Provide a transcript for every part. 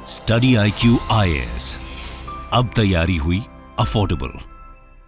Study IQ IAS, अब तैयारी हुई अफोर्डेबल।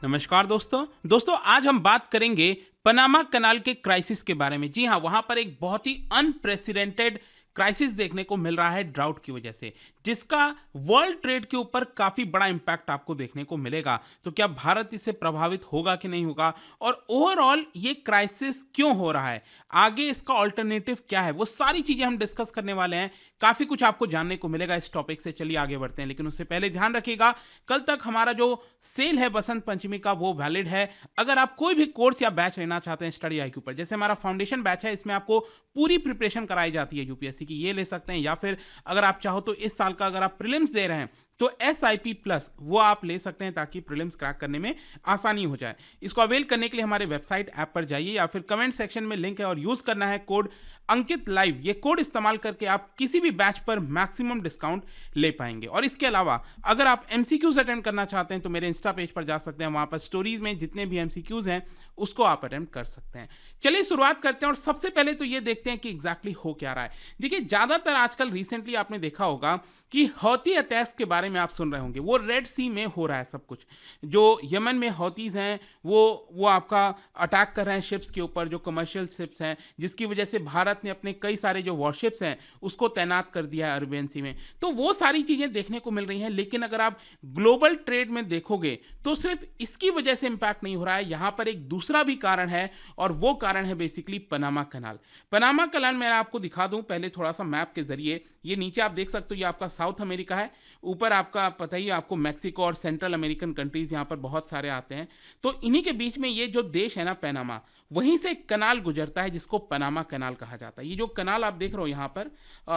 नमस्कार दोस्तों आज हम बात करेंगे पनामा कनाल के क्राइसिस के बारे में। जी हाँ, वहां पर एक बहुत ही अनप्रेसिडेंटेड क्राइसिस देखने को मिल रहा है ड्राउट की वजह से, जिसका वर्ल्ड ट्रेड के ऊपर काफी बड़ा इंपैक्ट आपको देखने को मिलेगा। तो क्या भारत इससे प्रभावित होगा कि नहीं होगा, और ओवरऑल ये क्राइसिस क्यों हो रहा है, आगे इसका ऑल्टरनेटिव क्या है, वो सारी चीजें हम डिस्कस करने वाले हैं। काफी कुछ आपको जानने को मिलेगा इस टॉपिक से। चलिए आगे बढ़ते हैं, लेकिन उससे पहले ध्यान रखिएगा कल तक हमारा जो सेल है बसंत पंचमी का वो वैलिड है। अगर आप कोई भी कोर्स या बैच लेना चाहते हैं स्टडी IQ पर, जैसे हमारा फाउंडेशन बैच है, इसमें आपको पूरी प्रिपरेशन कराई जाती है यूपीएससी की, ये ले सकते हैं। या फिर अगर आप चाहो तो इस साल का अगर आप प्रीलिम्स दे रहे हैं तो SIP प्लस वो आप ले सकते हैं, ताकि प्रीलिम्स क्रैक करने में आसानी हो जाए। इसको अवेल करने के लिए हमारे वेबसाइट ऐप पर जाइए, या फिर कमेंट सेक्शन में लिंक है और यूज करना है कोड अंकित लाइव। ये कोड इस्तेमाल करके आप किसी भी बैच पर मैक्सिमम डिस्काउंट ले पाएंगे। और इसके अलावा अगर आप MCQs अटेंड करना चाहते हैं तो मेरे इंस्टा पेज पर जा सकते हैं, वहां पर स्टोरीज में जितने भी MCQs हैं उसको आप अटेंड कर सकते हैं। चलिए शुरुआत करते हैं, और सबसे पहले तो ये देखते हैं कि एग्जैक्टली हो क्या रहा है। देखिए, ज्यादातर आजकल रिसेंटली आपने देखा होगा कि हौती अटैक्स के बारे में आप सुन रहे होंगे। वो रेड सी में हो रहा है सब कुछ। जो यमन में हौतीज हैं वो आपका अटैक कर रहे हैं शिप्स के ऊपर, जो कमर्शियल शिप्स हैं, जिसकी वजह से भारत ने अपने कई सारे जो वॉरशिप्स हैं उसको तैनात कर दिया है अरेबियन सी में। तो वो सारी चीजें देखने को मिल रही हैं। लेकिन अगर आप ग्लोबल ट्रेड में देखोगे तो सिर्फ इसकी वजह से इंपैक्ट नहीं हो रहा है, यहां पर एक दूसरा भी कारण है, और वो कारण है basically Panama canal. Panama canal मैं आपको दिखा दूं पहले थोड़ा सा मैप के जरिए। ये नीचे आप देख सकते हो, ये आपका साउथ अमेरिका है, ऊपर आपका पता ही आपको मैक्सिको और सेंट्रल अमेरिकन कंट्रीज यहाँ पर बहुत सारे आते हैं। तो इन्हीं के बीच में ये जो देश है ना पनामा, वहीं से एक कनाल गुजरता है जिसको पनामा कनाल कहा जाता है। ये जो कनाल आप देख रहे हो यहाँ पर,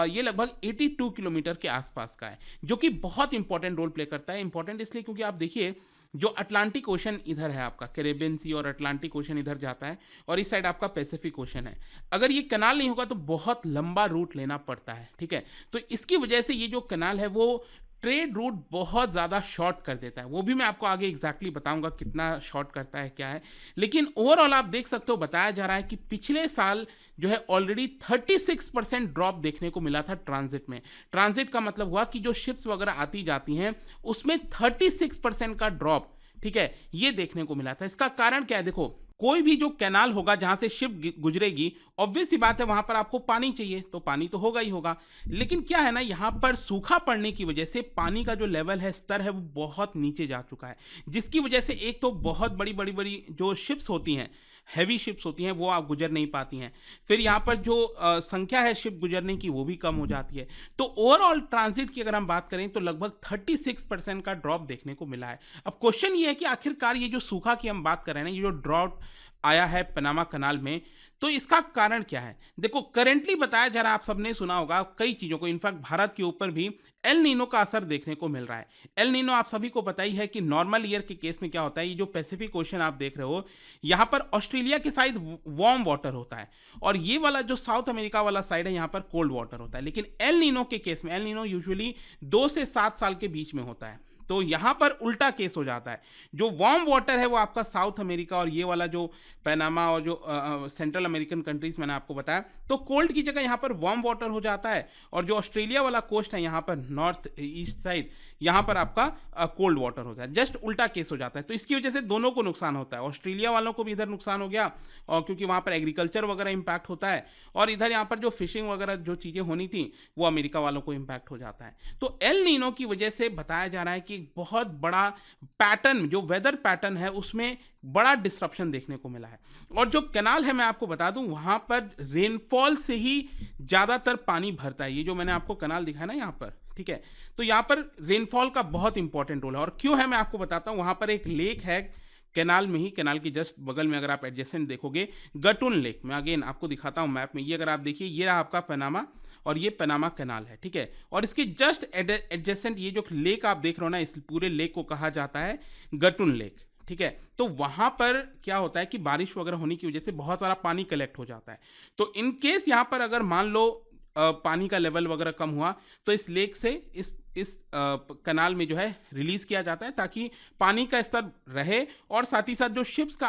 ये लगभग 82 किलोमीटर के आसपास का है, जो कि बहुत इंपॉर्टेंट रोल प्ले करता है। इंपॉर्टेंट इसलिए क्योंकि आप देखिए, जो अटलांटिक ओशन इधर है आपका, कैरेबियन सी और अटलांटिक ओशन इधर जाता है, और इस साइड आपका पैसिफिक ओशन है। अगर ये कनाल नहीं होगा तो बहुत लंबा रूट लेना पड़ता है, ठीक है। तो इसकी वजह से ये जो कनाल है वो ट्रेड रूट बहुत ज़्यादा शॉर्ट कर देता है। वो भी मैं आपको आगे एग्जैक्टली बताऊंगा कितना शॉर्ट करता है क्या है। लेकिन ओवरऑल आप देख सकते हो, बताया जा रहा है कि पिछले साल जो है ऑलरेडी 36% ड्रॉप देखने को मिला था ट्रांजिट में। ट्रांजिट का मतलब हुआ कि जो शिप्स वगैरह आती जाती हैं उसमें 36% का ड्रॉप, ठीक है, ये देखने को मिला था। इसका कारण क्या है? देखो, कोई भी जो कैनाल होगा जहां से शिप गुजरेगी, ऑब्वियस सी बात है वहां पर आपको पानी चाहिए, तो पानी तो होगा ही होगा। लेकिन क्या है ना, यहां पर सूखा पड़ने की वजह से पानी का जो लेवल है, स्तर है, वो बहुत नीचे जा चुका है, जिसकी वजह से एक तो बहुत बड़ी बड़ी बड़ी जो शिप्स होती हैं, हैवी शिप्स होती हैं, वो आप गुजर नहीं पाती हैं। फिर यहाँ पर जो संख्या है शिप गुजरने की वो भी कम हो जाती है। तो ओवरऑल ट्रांजिट की अगर हम बात करें तो लगभग 36% का ड्रॉप देखने को मिला है। अब क्वेश्चन ये है कि आखिरकार ये जो सूखा की हम बात कर रहे हैं ना, ये जो ड्रॉट आया है पनामा कनाल में, तो इसका कारण क्या है? देखो, करेंटली बताया जा रहा है, आप सबने सुना होगा कई चीजों को, इनफैक्ट भारत के ऊपर भी एल नीनो का असर देखने को मिल रहा है। एल नीनो आप सभी को पता ही है कि नॉर्मल ईयर के केस में क्या होता है, ये जो पैसिफिक ओशन आप देख रहे हो, यहाँ पर ऑस्ट्रेलिया के साइड वार्म वाटर होता है, और ये वाला जो साउथ अमेरिका वाला साइड है यहाँ पर कोल्ड वाटर होता है। लेकिन एल नीनो के केस में, एल नीनो यूजुअली 2 से 7 साल के बीच में होता है, तो यहां पर उल्टा केस हो जाता है। जो वार्म वाटर है वो आपका साउथ अमेरिका और ये वाला जो पनामा और जो सेंट्रल अमेरिकन कंट्रीज मैंने आपको बताया, तो कोल्ड की जगह यहां पर वार्म वाटर हो जाता है, और जो ऑस्ट्रेलिया वाला कोस्ट है यहाँ पर नॉर्थ ईस्ट साइड, यहाँ पर आपका कोल्ड वाटर होता है। जस्ट उल्टा केस हो जाता है। तो इसकी वजह से दोनों को नुकसान होता है, ऑस्ट्रेलिया वालों को भी इधर नुकसान हो गया, और क्योंकि वहां पर एग्रीकल्चर वगैरह इंपैक्ट होता है, और इधर यहाँ पर जो फिशिंग वगैरह जो चीजें होनी थी वो अमेरिका वालों को इंपैक्ट हो जाता है। तो एल नीनो की वजह से बताया जा रहा है कि बहुत बड़ा पैटर्न, जो वेदर पैटर्न है, उसमें बड़ा डिस्रप्शन देखने को मिला है। और जो कैनाल है मैं आपको बता दूं, वहां पर रेनफॉल से ही ज्यादातर पानी भरता है। ये जो मैंने आपको कैनाल दिखाया ना यहाँ पर, ठीक है, तो यहाँ पर रेनफॉल का बहुत इंपॉर्टेंट रोल है। और क्यों है मैं आपको बताता हूँ। वहां पर एक लेक है कैनाल में ही, कैनाल की जस्ट बगल में, अगर आप एडजेसेंट देखोगे, गटुन लेक, मैं अगेन आपको दिखाता हूँ मैप में। ये अगर आप देखिए, ये रहा आपका पनामा, और ये पनामा कैनाल है, ठीक है। और इसके जस्ट एडजेसेंट ये जो लेक आप देख रहे हो ना, इस पूरे लेक को कहा जाता है गटुन लेक, ठीक है। तो वहां पर क्या होता है कि बारिश वगैरह होने की वजह से बहुत सारा पानी कलेक्ट हो जाता है। तो इन केस यहाँ पर अगर मान लो पानी का लेवल वगैरह कम हुआ, तो इस लेक से इस कनाल में जो है रिलीज किया जाता है, ताकि पानी का स्तर रहे, और साथ ही साथ जो शिप्स का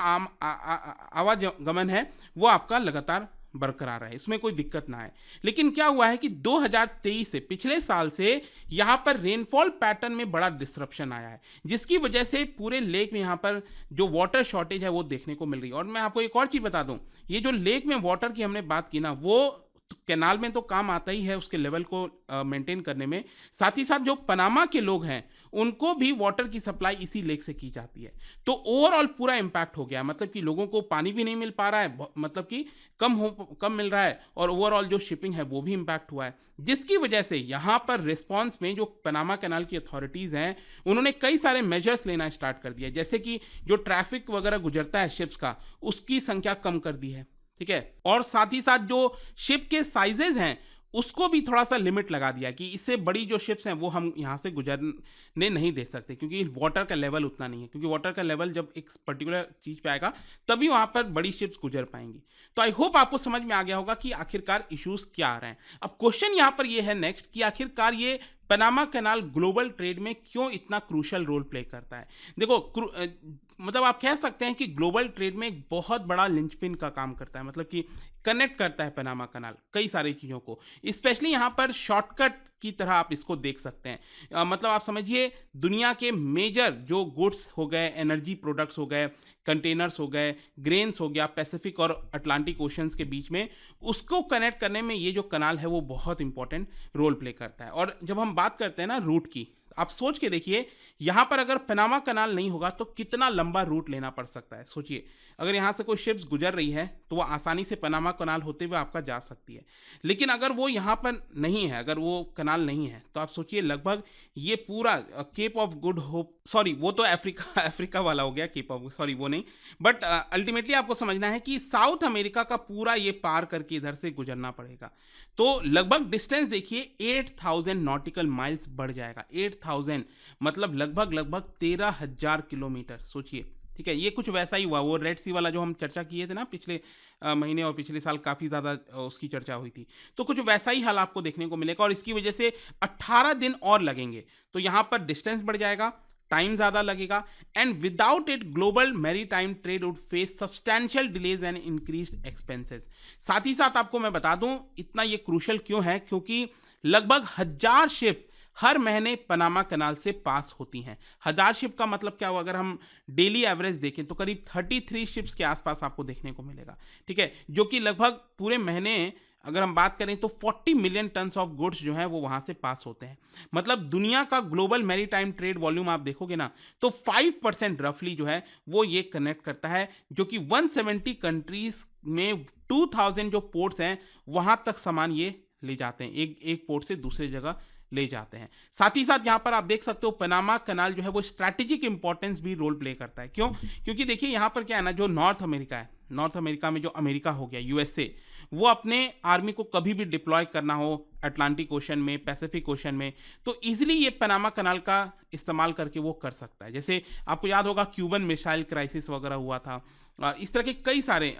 आवागमन है वो आपका लगातार बरकरार रहे, इसमें कोई दिक्कत ना आए। लेकिन क्या हुआ है कि 2023 से, पिछले साल से यहाँ पर रेनफॉल पैटर्न में बड़ा डिसरप्शन आया है, जिसकी वजह से पूरे लेक में यहाँ पर जो वाटर शॉर्टेज है वो देखने को मिल रही है। और मैं आपको एक और चीज़ बता दूं, ये जो लेक में वाटर की हमने बात की ना, वो कैनाल में तो काम आता ही है उसके लेवल को मेंटेन करने में, साथ ही साथ जो पनामा के लोग हैं उनको भी वाटर की सप्लाई इसी लेक से की जाती है। तो ओवरऑल पूरा इम्पैक्ट हो गया, मतलब कि लोगों को पानी भी नहीं मिल पा रहा है, मतलब कि कम मिल रहा है, और ओवरऑल जो शिपिंग है वो भी इम्पैक्ट हुआ है, जिसकी वजह से यहाँ पर रिस्पॉन्स में जो पनामा कैनाल की अथॉरिटीज़ हैं उन्होंने कई सारे मेजर्स लेना स्टार्ट कर दिया, जैसे कि जो ट्रैफिक वगैरह गुजरता है शिप्स का, उसकी संख्या कम कर दी है, ठीक है। और साथ ही साथ जो शिप के साइजेस हैं उसको भी थोड़ा सा लिमिट लगा दिया कि इससे बड़ी जो शिप्स हैं वो हम यहाँ से गुजरने नहीं दे सकते, क्योंकि वाटर का लेवल उतना नहीं है, क्योंकि वाटर का लेवल जब एक पर्टिकुलर चीज़ पे आएगा तभी वहाँ पर बड़ी शिप्स गुजर पाएंगी। तो आई होप आपको समझ में आ गया होगा कि आखिरकार इश्यूज क्या आ रहे हैं। अब क्वेश्चन यहाँ पर ये है नेक्स्ट कि आखिरकार ये पनामा कैनाल ग्लोबल ट्रेड में क्यों इतना क्रूशल रोल प्ले करता है। देखो मतलब आप कह सकते हैं कि ग्लोबल ट्रेड में एक बहुत बड़ा लिंचपिन का काम करता है, मतलब कि कनेक्ट करता है पनामा कैनाल कई सारी चीज़ों को, स्पेशली यहाँ पर शॉर्टकट की तरह आप इसको देख सकते हैं। मतलब आप समझिए दुनिया के मेजर जो गुड्स हो गए, एनर्जी प्रोडक्ट्स हो गए, कंटेनर्स हो गए, ग्रेन्स हो गया, पैसिफिक और अटलांटिक ओशंस के बीच में, उसको कनेक्ट करने में ये जो कनाल है वो बहुत इंपॉर्टेंट रोल प्ले करता है। और जब हम बात करते हैं ना रूट की, आप सोच के देखिए यहाँ पर अगर पनामा कनाल नहीं होगा तो कितना लंबा रूट लेना पड़ सकता है। सोचिए अगर यहाँ से कोई शिप्स गुजर रही है तो वो आसानी से पनामा कनाल होते हुए आपका जा सकती है, लेकिन अगर वो यहाँ पर नहीं है, अगर वो कनाल नहीं है, तो आप सोचिए लगभग ये पूरा cape of good hope, sorry वो तो अफ्रीका वाला हो गया, केप ऑफ, सॉरी वो नहीं, बट अल्टीमेटली आपको समझना है कि साउथ अमेरिका का पूरा ये पार करके इधर से गुजरना पड़ेगा। तो लगभग डिस्टेंस देखिए 8000 नॉटिकल माइल्स बढ़ जाएगा। 8000 मतलब लगभग 13,000 किलोमीटर, सोचिए, ठीक है। ये कुछ वैसा ही हुआ, वो रेड सी वाला जो हम चर्चा किए थे ना पिछले महीने और पिछले साल, काफ़ी ज़्यादा उसकी चर्चा हुई थी, तो कुछ वैसा ही हाल आपको देखने को मिलेगा। और इसकी वजह से 18 दिन और लगेंगे, तो यहाँ पर डिस्टेंस बढ़ जाएगा, टाइम ज़्यादा लगेगा, and without it global maritime trade would face substantial delays and increased expenses. साथ ही साथ आपको मैं बता दूं इतना ये क्रूशल क्यों है, क्योंकि लगभग 1000 शिप हर महीने पनामा कनाल से पास होती हैं। 1000 शिप का मतलब क्या हुआ, अगर हम डेली एवरेज देखें तो करीब 33 शिप्स के आसपास आपको देखने को मिलेगा, ठीक है, जो कि लगभग पूरे महीने अगर हम बात करें तो 40 मिलियन टन्स ऑफ गुड्स जो है वो वहां से पास होते हैं। मतलब दुनिया का ग्लोबल मैरीटाइम ट्रेड वॉल्यूम आप देखोगे ना तो 5% रफली जो है वो ये कनेक्ट करता है, जो कि 170 कंट्रीज में 2000 जो पोर्ट्स हैं वहां तक सामान ये ले जाते हैं, एक पोर्ट से दूसरे जगह ले जाते हैं। साथ ही साथ यहाँ पर आप देख सकते हो पनामा कनाल जो है वो स्ट्रैटेजिक इंपॉर्टेंस भी रोल प्ले करता है। क्यों? क्योंकि देखिए यहाँ पर क्या है ना, जो नॉर्थ अमेरिका है, नॉर्थ अमेरिका में जो अमेरिका हो गया, यूएसए, वो अपने आर्मी को कभी भी डिप्लॉय करना हो अटलांटिक ओशन में, पैसिफिक ओशन में, तो इजीली ये पनामा कनाल का इस्तेमाल करके वो कर सकता है। जैसे आपको याद होगा क्यूबन मिसाइल क्राइसिस वगैरह हुआ था, इस तरह के कई सारे,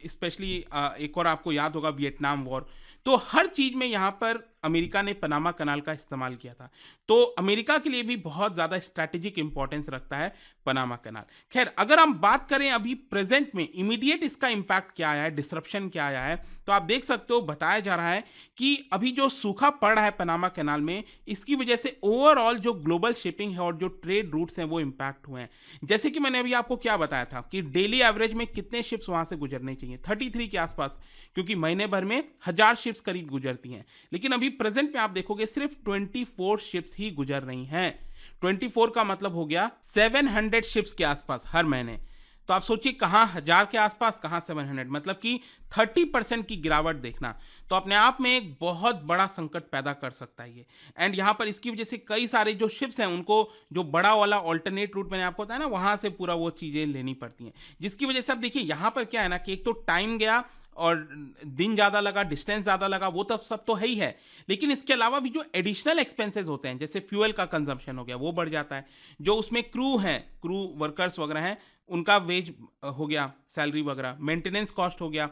स्पेशली एक और आपको याद होगा वियतनाम वॉर। तो हर चीज़ में यहाँ पर अमेरिका ने पनामा कनाल का इस्तेमाल किया था, तो अमेरिका के लिए भी बहुत ज़्यादा स्ट्रैटेजिक इंपॉर्टेंस रखता है पनामा कनाल। खैर अगर हम बात करें अभी प्रेजेंट में इमीडिएट इसका इम्पैक्ट क्या आया है, डिसरप्शन क्या आया है, तो आप देख सकते हो बताया जा रहा है कि अभी जो सूखा पड़ रहा है पनामा कनाल में, इसकी वजह से ओवरऑल जो ग्लोबल शिपिंग है और जो ट्रेड रूट्स हैं वो इम्पैक्ट हुए हैं। जैसे कि मैंने अभी आपको क्या बताया था कि डेली एवरेज में कितने शिप्स वहां से गुजरने चाहिए, 33 के आसपास, क्योंकि महीने भर में 1000 शिप्स करीब गुजरती हैं, लेकिन अभी प्रेजेंट में आप देखोगे सिर्फ 24 शिप्स ही गुजर रही हैं। 24 का मतलब हो गया 700 शिप्स के आसपास हर महीने। तो आप सोचिए कहाँ 1000 के आसपास, कहाँ 700, मतलब कि 30% की गिरावट देखना तो अपने आप में एक बहुत बड़ा संकट पैदा कर सकता है ये। एंड यहाँ पर इसकी वजह से कई सारे जो शिप्स हैं उनको जो बड़ा वाला ऑल्टरनेट रूट मैंने आपको बताया ना, वहाँ से पूरा वो चीज़ें लेनी पड़ती हैं, जिसकी वजह से अब देखिए यहाँ पर क्या है ना कि एक तो टाइम गया और दिन ज़्यादा लगा, डिस्टेंस ज़्यादा लगा, वो तो सब तो है ही है, लेकिन इसके अलावा भी जो एडिशनल एक्सपेंसेस होते हैं, जैसे फ्यूल का कंजम्पशन हो गया वो बढ़ जाता है, जो उसमें क्रू हैं, क्रू वर्कर्स वगैरह हैं, उनका वेज हो गया, सैलरी वगैरह, मेंटेनेंस कॉस्ट हो गया,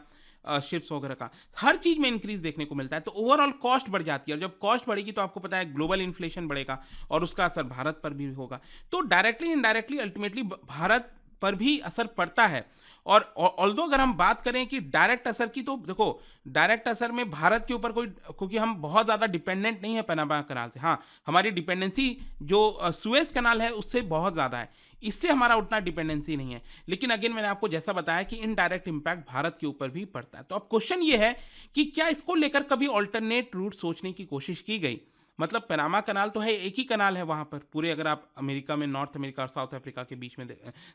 शिप्स वगैरह का, हर चीज़ में इंक्रीज देखने को मिलता है, तो ओवरऑल कॉस्ट बढ़ जाती है। और जब कॉस्ट बढ़ेगी तो आपको पता है ग्लोबल इन्फ्लेशन बढ़ेगा और उसका असर भारत पर भी होगा। तो डायरेक्टली इनडायरेक्टली अल्टीमेटली भारत पर भी असर पड़ता है। और ऑल्दो अगर हम बात करें कि डायरेक्ट असर की, तो देखो डायरेक्ट असर में भारत के ऊपर कोई, क्योंकि हम बहुत ज़्यादा डिपेंडेंट नहीं है पनामा कनाल से। हाँ, हमारी डिपेंडेंसी जो सुएज कनाल है उससे बहुत ज़्यादा है, इससे हमारा उतना डिपेंडेंसी नहीं है। लेकिन अगेन मैंने आपको जैसा बताया कि इनडायरेक्ट इंपैक्ट भारत के ऊपर भी पड़ता है। तो अब क्वेश्चन ये है कि क्या इसको लेकर कभी ऑल्टरनेट रूट सोचने की कोशिश की गई? मतलब पनामा कनाल तो है, एक ही कनाल है वहां पर पूरे, अगर आप अमेरिका में, नॉर्थ अमेरिका और साउथ अफ्रीका के बीच में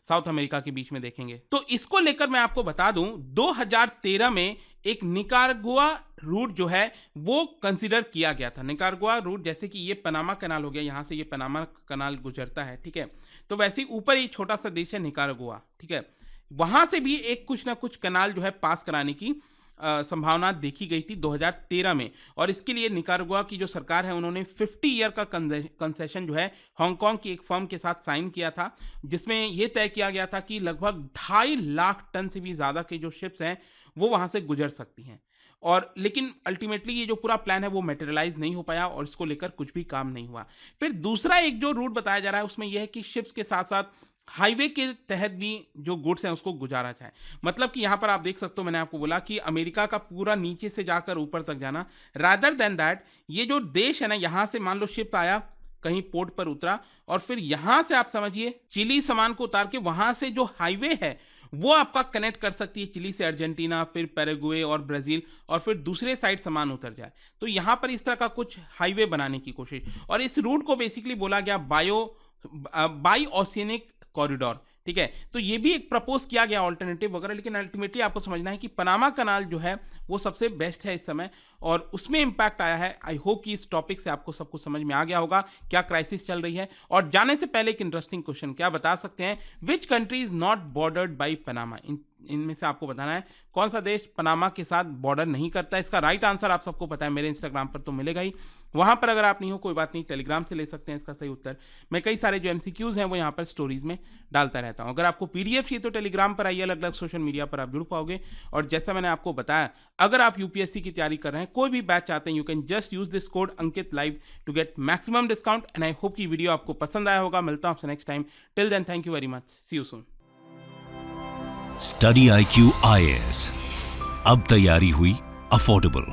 साउथ अमेरिका के बीच में देखेंगे। तो इसको लेकर मैं आपको बता दूं, 2013 में एक निकारागुआ रूट जो है वो कंसीडर किया गया था। निकारागुआ रूट, जैसे कि ये पनामा कनाल हो गया, यहाँ से ये पनामा कनाल गुजरता है, ठीक है, तो वैसे ही ऊपर ये छोटा सा देश है निकारागुआ, ठीक है, वहां से भी एक कुछ ना कुछ कनाल जो है पास कराने की संभावना देखी गई थी 2013 में। और इसके लिए निकारागुआ की जो सरकार है उन्होंने 50 ईयर का कंसेशन जो है हांगकांग की एक फर्म के साथ साइन किया था, जिसमें यह तय किया गया था कि लगभग 2.5 लाख टन से भी ज़्यादा के जो शिप्स हैं वो वहाँ से गुजर सकती हैं। और लेकिन अल्टीमेटली ये जो पूरा प्लान है वो मटेरियलाइज नहीं हो पाया और इसको लेकर कुछ भी काम नहीं हुआ। फिर दूसरा एक जो रूट बताया जा रहा है उसमें यह है कि शिप्स के साथ साथ हाईवे के तहत भी जो गुड्स हैं उसको गुजारा जाए। मतलब कि यहाँ पर आप देख सकते हो, मैंने आपको बोला कि अमेरिका का पूरा नीचे से जाकर ऊपर तक जाना, रादर देन दैट ये जो देश है ना, यहाँ से मान लो शिप आया, कहीं पोर्ट पर उतरा और फिर यहाँ से आप समझिए चिली सामान को उतार के वहाँ से जो हाईवे है वो आपका कनेक्ट कर सकती है चिली से अर्जेंटीना, फिर पैराग्वे और ब्राज़ील, और फिर दूसरे साइड सामान उतर जाए। तो यहाँ पर इस तरह का कुछ हाईवे बनाने की कोशिश, और इस रूट को बेसिकली बोला गया बाई ओशियनिक कॉरिडोर, ठीक है। तो ये भी एक प्रपोज किया गया ऑल्टरनेटिव वगैरह, लेकिन अल्टीमेटली आपको समझना है कि पनामा कनाल जो है वो सबसे बेस्ट है इस समय और उसमें इंपैक्ट आया है। आई होप कि इस टॉपिक से आपको सब कुछ समझ में आ गया होगा क्या क्राइसिस चल रही है। और जाने से पहले एक इंटरेस्टिंग क्वेश्चन, क्या बता सकते हैं which country is not bordered by Panama? इनमें से आपको बताना है कौन सा देश पनामा के साथ बॉर्डर नहीं करता। इसका राइट आंसर आप सबको पता है, मेरे इंस्टाग्राम पर तो मिलेगा ही, वहां पर अगर आप नहीं हो कोई बात नहीं, टेलीग्राम से ले सकते हैं इसका सही उत्तर। मैं कई सारे जो एमसीक्यूज हैं वो यहाँ पर स्टोरीज में डालता रहता हूँ। अगर आपको पीडीएफ चाहिए तो टेलीग्राम पर आइए, अलग अलग सोशल मीडिया पर आप जुड़ पाओगे। और जैसा मैंने आपको बताया, अगर आप यूपीएससी की तैयारी कर रहे हैं, कोई भी बैच चाहते हैं, you can just use this code Ankit live to get maximum discount. And I hope की वीडियो आपको पसंद आया होगा। मिलता हूँ आपसे next time. Till then thank you very much, see you soon. Study IQ IAS, अब तैयारी हुई अफोर्डेबल।